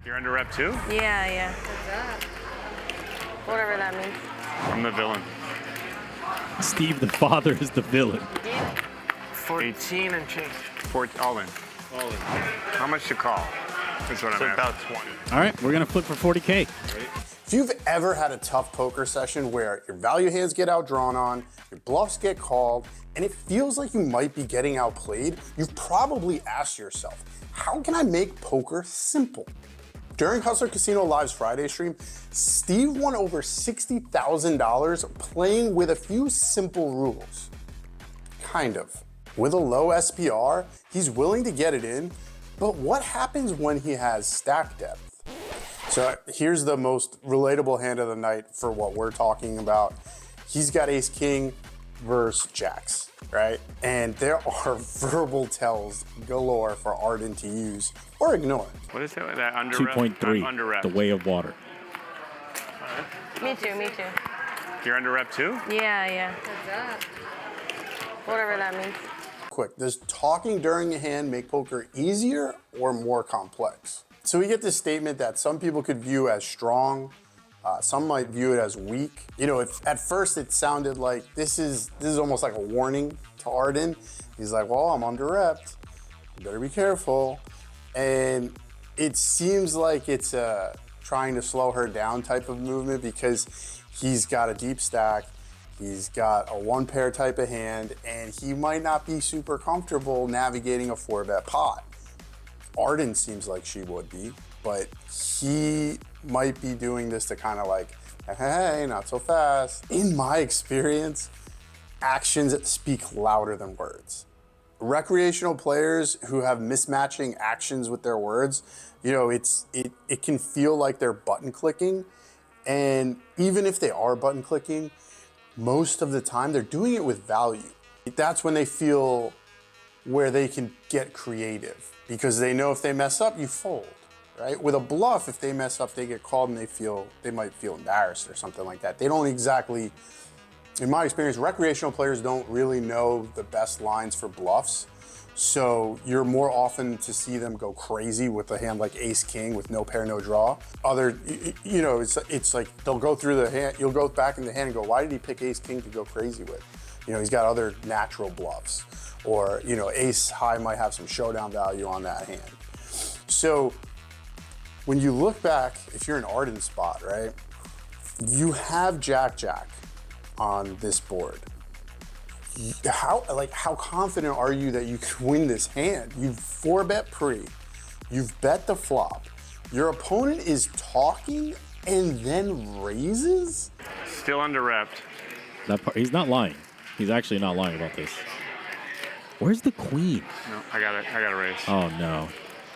You're under rep too? Yeah. Whatever that means. I'm the villain. Steve, the father, is the villain. 14 and change. All in. How much to call? That's what I'm asking. About 20. All right, we're going to flip for 40K. If you've ever had a tough poker session where your value hands get outdrawn on, your bluffs get called, and it feels like you might be getting outplayed, you've probably asked yourself, how can I make poker simple? During Hustler Casino Live's Friday stream, Steve won over $60,000 playing with a few simple rules. Kind of. With a low SPR, he's willing to get it in, but what happens when he has stack depth? So here's the most relatable hand of the night for what we're talking about. He's got ace king versus jacks, right? And there are verbal tells galore for Arden to use or ignore. What is it? That under rep? I'm under 2.3, rep. the way of water. Me too. You're under rep too? Yeah. Whatever that means. Quick, does talking during a hand make poker easier or more complex? So we get this statement that some people could view as strong, some might view it as weak. You know, at first it sounded like this is almost like a warning to Arden. He's like, well, I'm under repped. You better be careful. And it seems like it's a trying to slow her down type of movement because he's got a deep stack. He's got a one pair type of hand, and he might not be super comfortable navigating a 4-bet pot. Arden seems like she would be, but he might be doing this to kind of like, hey, not so fast. In my experience, actions speak louder than words. Recreational players who have mismatching actions with their words, you know, it can feel like they're button clicking. And even if they are button clicking, most of the time they're doing it with value. That's when they feel where they can get creative because they know if they mess up, you fold, right? With a bluff, if they mess up, they get called and they might feel embarrassed or something like that. They don't exactly, in my experience, recreational players don't really know the best lines for bluffs. So you're more often to see them go crazy with a hand like ace king with no pair, no draw. You know, it's like they'll go through the hand, you'll go back in the hand and go, why did he pick ace king to go crazy with? You know, he's got other natural bluffs. Or, you know, ace high might have some showdown value on that hand. So when you look back, if you're an Arden spot, right, you have jack on this board. How confident are you that you can win this hand? You've 4-bet pre, you've bet the flop, your opponent is talking and then raises? Still under repped. He's not lying. He's actually not lying about this. Where's the queen? No, I got a raise. Oh, no.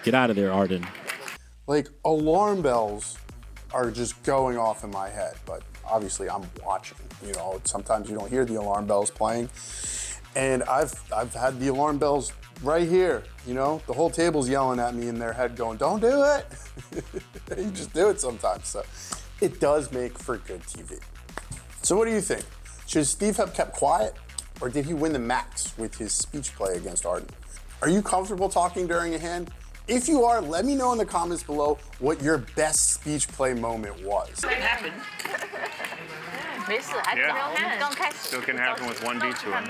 Get out of there, Arden. Like, alarm bells are just going off in my head, but obviously I'm watching. You know, sometimes you don't hear the alarm bells playing. And I've had the alarm bells right here, you know? The whole table's yelling at me in their head going, don't do it. You just do it sometimes. So it does make for good TV. So what do you think? Should Steve have kept quiet, or did he win the max with his speech play against Arden? Are you comfortable talking during a hand? If you are, let me know in the comments below what your best speech play moment was. 没事，还没有看，刚开始。 Still can happen with 1B to him.